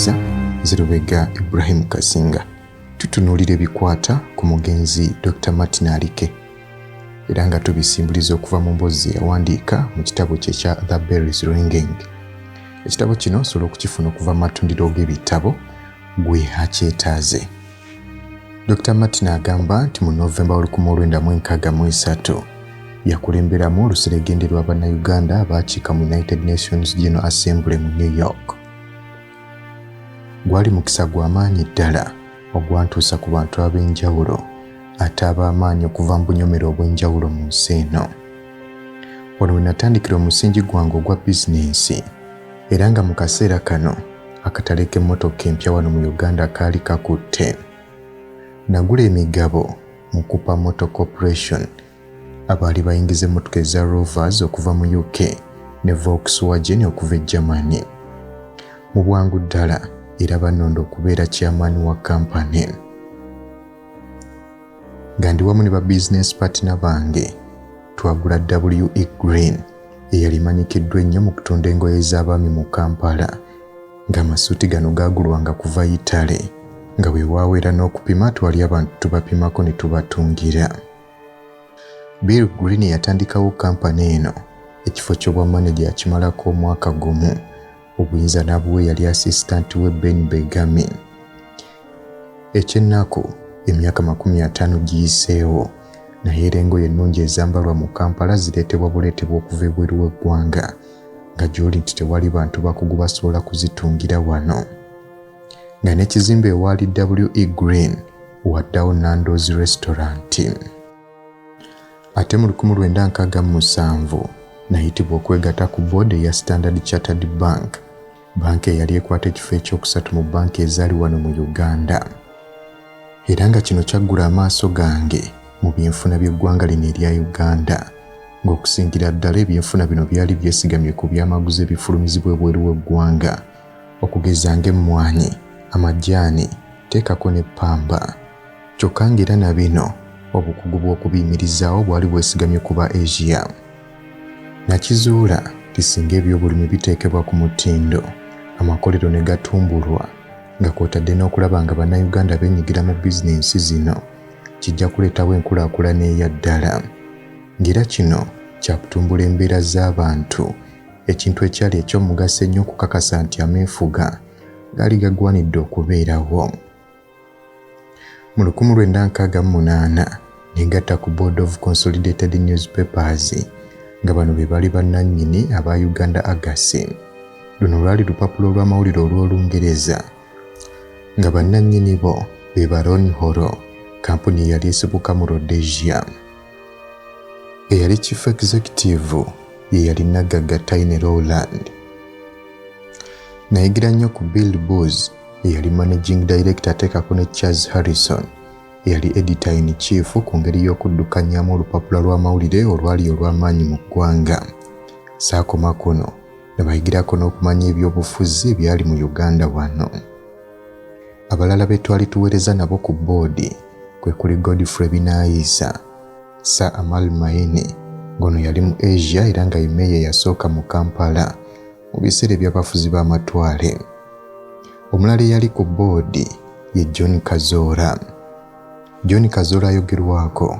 Teresa Zirubega Ibrahim Kasinga. Tutunuulira ebikwata ku mugenzi Dr. Martin Alike era nga tubisimbuliza okuva mu mboozi yawandiika mu kitabo kye kya The Bell is Ringing. Ekitabo kino osobola okukifuna okuva mu matundiro g'ebitabo gwe akyetaaze. Dr. Martin agamba nti mu Novemba 1963 yakulemberamu oluseregende lwa bannayuganda abakiika mu United Nations General Assembly mu New York. Gwali mukisa gw'amaanyi ddala ogwantuusa ku bantu ab'enjawulo ate ab'amaanyi okuva mu bunyomero obw'enjawulo mu nsi eno. Wano we natandikira omusingi gwange ogwa bizinensi era nga mu kaseera kano akatale k'emmotoka empya wano mu Uganda kaali kakutte. Nagula emigabo mu Cooper Motor Corporation abaali bayingiza emmotoka eza Rovers okuva mu UK ne Volkswagen okuva e Germany. Mu bwangu ddala era bannonda okubeera chairman wa kampani. Nga ndi wamu ne ba business partner bange twagula W.E. Green eyali manyikiddwa ennyo mu kutunda engoye z'abaami mu Kampala ng'amasuuti gano gaagulwanga kuva Italy nga bwe waaweera n'okupima twali abantu tubapimako ne tubatungira. Bill Green yatandikawo kampani eno ekifo ky'obwa manager yakimalako omwaka gumu. Obuyinza n'abuwe yali assistant we Ben Begami. Ekyennaku emyaka 50 giyiseewo naye era engoye ennungi ezambalwa mu Kampala zireetebwa buleetebwa okuva ebweru w'eggwanga nga gy'oli nti tewali bantu bakugu basobola kuzitungira wano. Nga n'ekizimbe ewaali W.E. Green waddawo Nando's Restaurant. Ate mu 1967 nayitibwa okwegatta ku board eya Standard Chartered Bank, banka eyali ekwata ekifo ekyokusatu mu banka ezaali wano mu Uganda. Era nga kino kyaggula amaaso gange mu byenfuna by'eggwanga lino erya Uganda, ng'okusingira ddala ebyenfuna bino byali byesigamye ku byamaguzi ebifulumizibwa ebweru w'eggwanga okugeza ng'emmwanyi, amajaani, teekako ne ppamba. Kyokka ng'era na bino obukugu bw'okubiyimirizaawo bwali bwesigamye ku ba Asia. Nakizuula nti singa ebyobulimi biteekebwa ku mutindo, amakolero ne gatumbulwa nga kw'otadde n'okulaba nga bannayuganda beenyigira mu bizinensi zino, kijja kuleetawo enkulaakulana eya ddala. Ng'era kino kyakutumbula embeera z'abantu, ekintu ekyali eky'omugaso ennyo okukakasa nti ameefuga gaali gagwanidde okubeerawo. Mu 1968 negatta ku Board of Consolidated Newspapers nga bano be bali bannannyini aba Uganda Argus. Luno lwali lupapula olw'amawulire olw'Olungereza nga bannannyini bo be Baron Horo, kampuni eyali esibuka mu Rhodesia. Eyali Chief Executive ye yali Nagagga Taine Rowland. Nayigira nnyo ku Bill Booz eyali Managing Director ateekako ne Charles Harrison eyali Editor in Chief ku ngeri y'okuddukanyamu olupapula lw'amawulire olwali olw'amaanyi mu ggwanga. Saakoma kuno ne bayigirako n'okumanya ebyobufuzi ebyali mu Uganda wano. Abalala be twali tuweereza nabo ku boodi kwe kuli Godfrey Binaisa, Sir Amal Maine ng'ono yali mu Asia era nga email eyasooka mu Kampala mu biseera by'abafuzi b'amatwale. Omulala eyali ku boodi ye John Kazola. John Kazola ayogerwako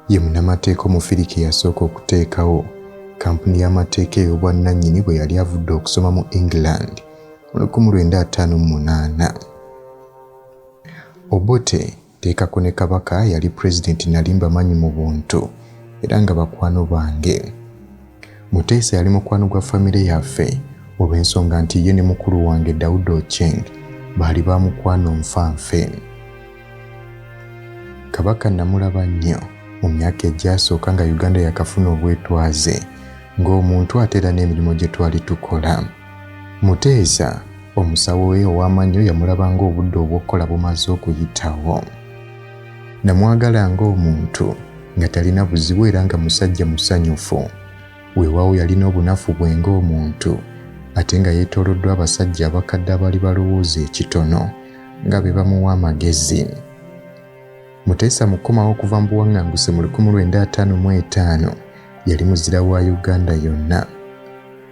ye munnamateeka omufiriki eyasooka okuteekawo kampuni y'amateeka ey'obwannannyini bwe yali avudde okusoma mu England mu 1958. Obote teekako ne Kabaka yali Pulezidenti Nalimba Manyi mu buntu era nga bakwano bange. Muteesa yali mukwano gwa famire yaffe olw'ensonga nti ye ne mukulu wange Daudi Ocheng baali ba mukwano nfanfe. Kabaka namulaba nnyo mu myaka egyasooka nga Uganda yakafuna obwetwaze ng'omuntu ateera n'emirimu gye twali tukola. Muteesa omusawo we ow'amannyo yamulaba ng'obudde obw'okukola bumaze okuyitawo. Namwagala ng'omuntu nga talina buzibu era nga musajja musanyufu. Weewaawo yalina obunafu bwe ng'omuntu ate nga yeetooloddwa abasajja abakadde abali balowooza ekitono nga be bamuwa amagezi. Muteesa mukomawo okuva mu buwaŋŋanguse mu 1955 yali muzira wa Uganda yonna.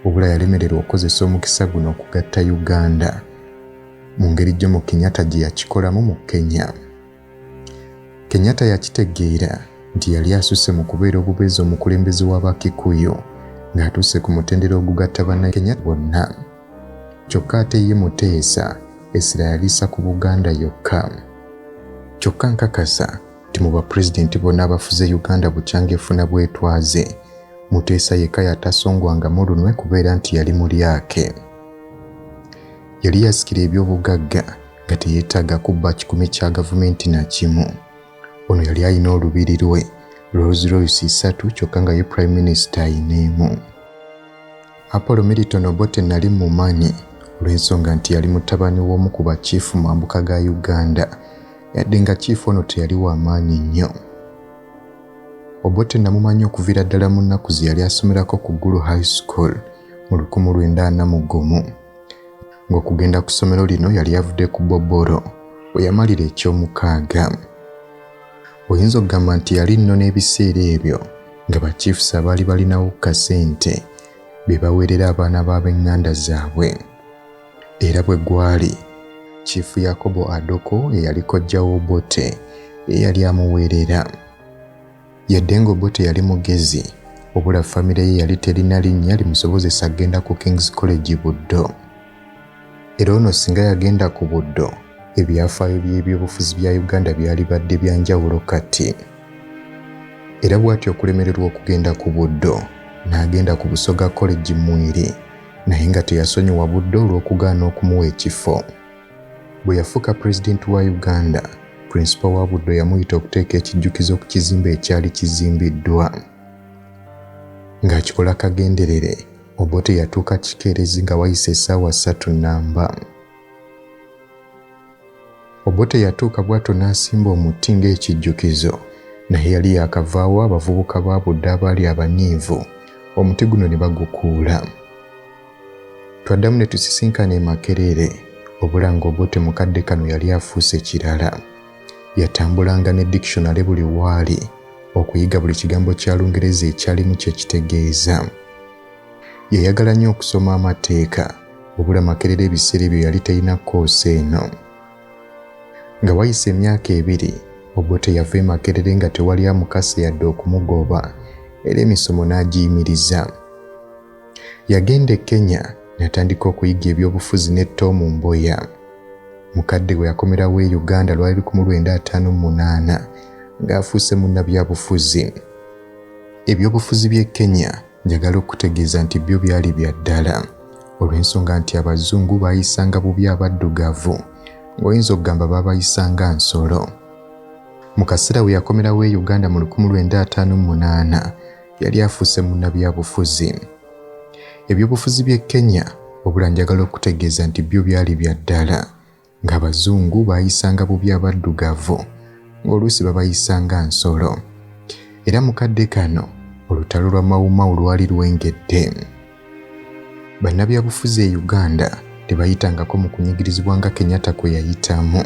Wabula yalemererwa okukozesa omukisa guno okugatta Uganda. mu ngeri Jomo Kenyatta gye yakikolamu mu Kenya. Kenyatta yakitegeera nti yali asusse mu kubeera obubeezi omukulembeze w'Abakikuyu ng'atuuse ku mutendera ogugatta Bannakenya bonna. Kyokka ate ye Muteesa essira yaliisa ku Buganda yokka. Kyokka nkakasa nti mu bapulezidenti bonna abafuze Uganda bukyanga efuna bwetwaze, Muteesa yekka yatasongwangamu lunwe kubeera nti yali mulyake. Yali yasikira eby'obugagga nga teyeetaaga kubba kikumi kya gavumenti na kimu. Ono yali alina olubiri lwe Rolls Royce 3 kyokka nga ye Prime Minister ayineemu. Apollo Milton Obote nali mumanyi olw'ensonga nti yali mutabani w'omu ku bakiifu mu mambuka ga Uganda, yadde nga kiifu ono teyali w'amaanyi nnyo. Obote namumanyi okuviira ddala mu nnaku ze yali asomerako ku Gulu High School mu 1941. Ng'okugenda ku ssomero lino yali avudde ku Boboro we yamalira eky'omukaaga. Oyinza okugamba nti yali nno n'ebiseera ebyo nga bachiefs abaali balinawo kasente be baweerera abaana b'ab'enganda zaabwe. Era bwe gwali Chief Yakobo Adoko eyali kojja w'Obote eyali amuweerera. Yadde ng'Obote yali mugezi, obula famire ye yali terina linnya limusobozesa agenda ku King's College Buddo. Era ono singa yagenda ku Buddo, ebyafaayo by'ebyobufuzi bya Uganda byali badde bya njawulo kati. Era bw'atyo okulemererwa okugenda ku Buddo, n'agenda ku Busoga College Mwiri, naye nga teyasonyiwa Buddo olw'okugaana okumuwa ekifo. Bwe yafuuka pulezidenti wa Uganda, Principal wa Buddo yamuyita okuteeka ekijjukizo ku kizimbe ekyali kizimbiddwa. Ng'akikola kagenderere, Obote yatuuka kikeerezi nga wayise essaawa 3 nnamba. Obote yatuuka bw'atyo n'asimba omuti ng'ekijjukizo, naye yali yakavaawo abavubuka ba Buddo abaali abanyiivu, omuti guno ne bagukuula. Twaddamu ne tusisinkana e Makerere, obula ng'Obote mukadde kano yali afuuse kirala. Yatambulanga ne dictionary buli waali okuyiga buli kigambo kya Lungereza ekyalimu kye kitegeeza. Yayagala nnyo okusoma amateeka, obula Makerere ebiseera ebyo yali talina koosi eno. Nga wayise emyaka 2, Obote yava e Makerere nga tewali amukase yadde okumugoba, era emisomo n'agiyimiriza. Yagenda e Kenya n'atandika okuyiga ebyobufuzi ne Tom Mboya. Mukadde we yakomerawo e Uganda lwali 1958 ng'afuuse munnabyabufuzi. Ebyobufuzi by'e Kenya njagala okutegeeza nti byo byali bya ddala, olw'ensonga nti abazungu baayisanga bubi abaddugavu, ng'oyinza okugamba baabayisanga nsolo. Mu kaseera we yakomerawo e Uganda mu 1958 yali afuuse munnabyabufuzi. Ebyobufuzi by'e Kenya obula njagala okutegeeza nti byo byali bya ddala, ng'abazungu baayisanga bubi abaddugavu, ng'oluusi babayisanga nsolo. Era mukadde kano olutalo lwa Mau lwali lwengedde. Bannabyabufuzi e Uganda tebayitangako mu kunyigirizibwa nga Kenyatta kwe yayitamu.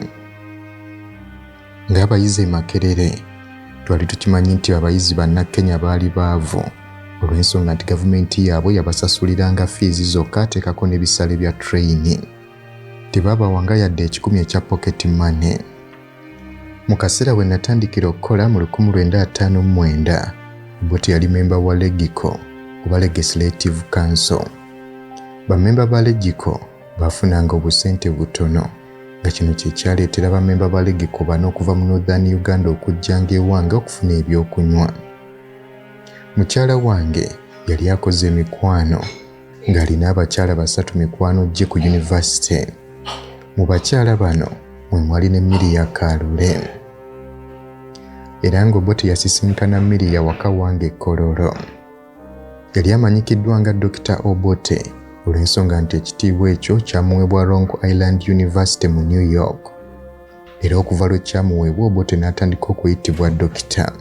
Ng'abayizi e Makerere twali tukimanyi nti abayizi Bannakenya baali baavu, olw'ensonga nti gavumenti yaabwe yabasasuliranga fiizi zokka ateekako n'ebisale bya training. Tebaabawanga yadde 10 ekya pocket money. Mu kaseera we natandikira okukola mu 1959, Obote yali memba wa Legico oba Legislative Council. Bammemba ba Legico baafunanga obusente butono, nga kino kye kyaleetera bammemba ba Legico bano okuva mu Northern Uganda okujjanga ewange okufuna ebyokunywa. Mukyala wange yali akoze emikwano ng'alina abakyala 3 mikwano gye ku yunivasite. Mu bakyala bano mwe mwali ne Miriya Kalule. Era ng'Obote yasisinkana Miriya waka wange e Kololo. Yali amanyikiddwa nga Dr. Obote olw'ensonga nti ekitiibwa ekyo kyamuweebwa Long Island University mu New York. Era okuva lwe kyamuweebwa Obote n'atandika okuyitibwa Dokita.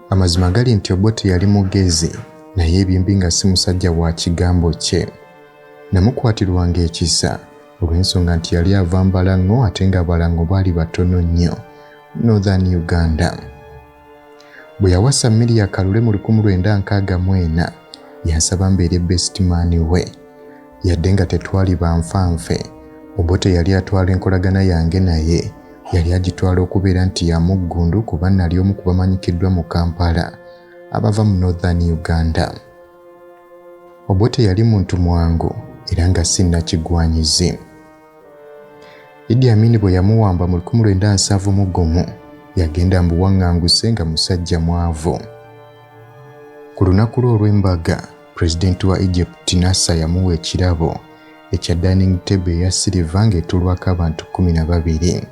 Amazima gali nti Obote yali mugezi, naye ebyembi nga si musajja wa kigambo kye. Namukwatirwanga ekisa olw'ensonga nti yali ava Mbalango ate nga Balango baali batono nnyo Northern Uganda. Bwe yawasa Miriya Kalule mu 1964 yansaba mbeere best man we. Yadde nga tetwali banfanfe, Obote yali atwala enkolagana yange naye yali agitwala okubeera nti ya muggundu kuba nali omu ku bamanyikiddwa mu Kampala abava mu Northern Uganda. Obote yali muntu mwangu era nga sinnakigwanyizi. Idi Amin bwe yamuwamba mu 1971 yagenda mu buwaŋŋanguse nga musajja mwavu. Ku lunaku olw'embaga, pulezidenti wa Egypt Nasser yamuwa ekirabo ekya dining table eya silver ng'etuulwako abantu 12.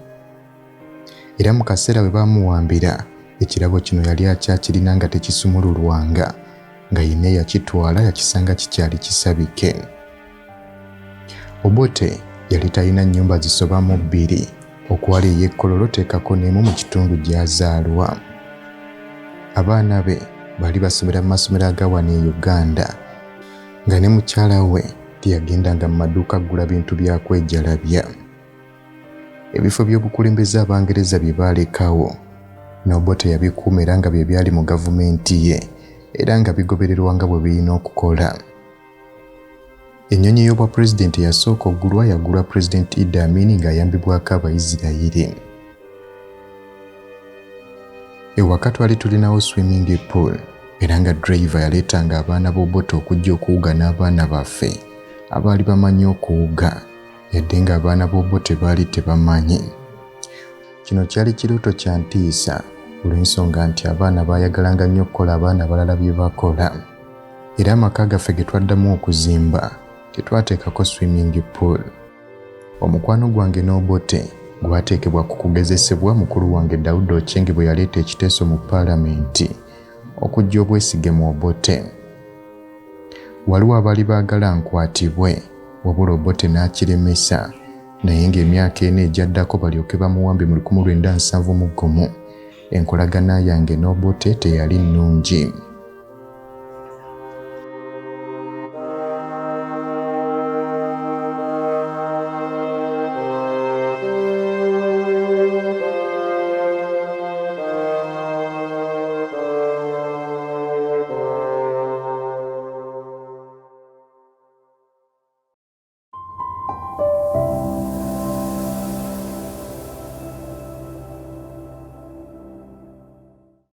Era mu kaseera bwe bamuwambira, ekirabo kino yali akyakirina nga tekisumululwanga, nga yenna yakitwala yakisanga kikyali kisabike. Obote yali talina nnyumba zisobamu 2 okuwala ey'Ekkololo teekako n'emu mu kitundu gy'azaalwa. Abaana be baali basomera mu masomero aga wano e Uganda, nga ne mukyala we teyagendanga mu maduuka kugula bintu bya kwejalabya. Ebifo by'obukulembeze Abangereza bye baalekawo, n'Obote yabikuuma era nga bye byali mu gavumenti ye era nga bigobererwa nga bwe birina okukola. Ennyonyi y'obwa pulezidenti eyasooka oggulwa yagulwa Pulezidenti Idi Amin ng'ayambibwako Abayisirayiri. Ewaka twali tulinawo swimming pool era nga driver yaleetanga abaana b'Obote okujja okuwuga n'abaana baffe abaali bamanyi okuwuga yadde ng'abaana b'Obote baali tebamanyi. Kino kyali kirooto kya ntiisa olw'ensonga nti abaana baayagalanga nnyo okukola abaana balala bye bakola. Era amaka gaffe ge twaddamu okuzimba tetwateekako swimming pool. Omukwano gwange n'Obote gwateekebwa ku kugezesebwa mukulu wange Daud Ocheng bwe yaleeta ekiteeso mu Paalamenti okujja obwesige mu Obote. Waliwo abaali baagala nkwatibwe wabula Obote n'akiremesa, naye ng'emyaka ena egyaddako balyoke bamuwambe mu 1971 enkolagana yange n'Obote teyali nnungi.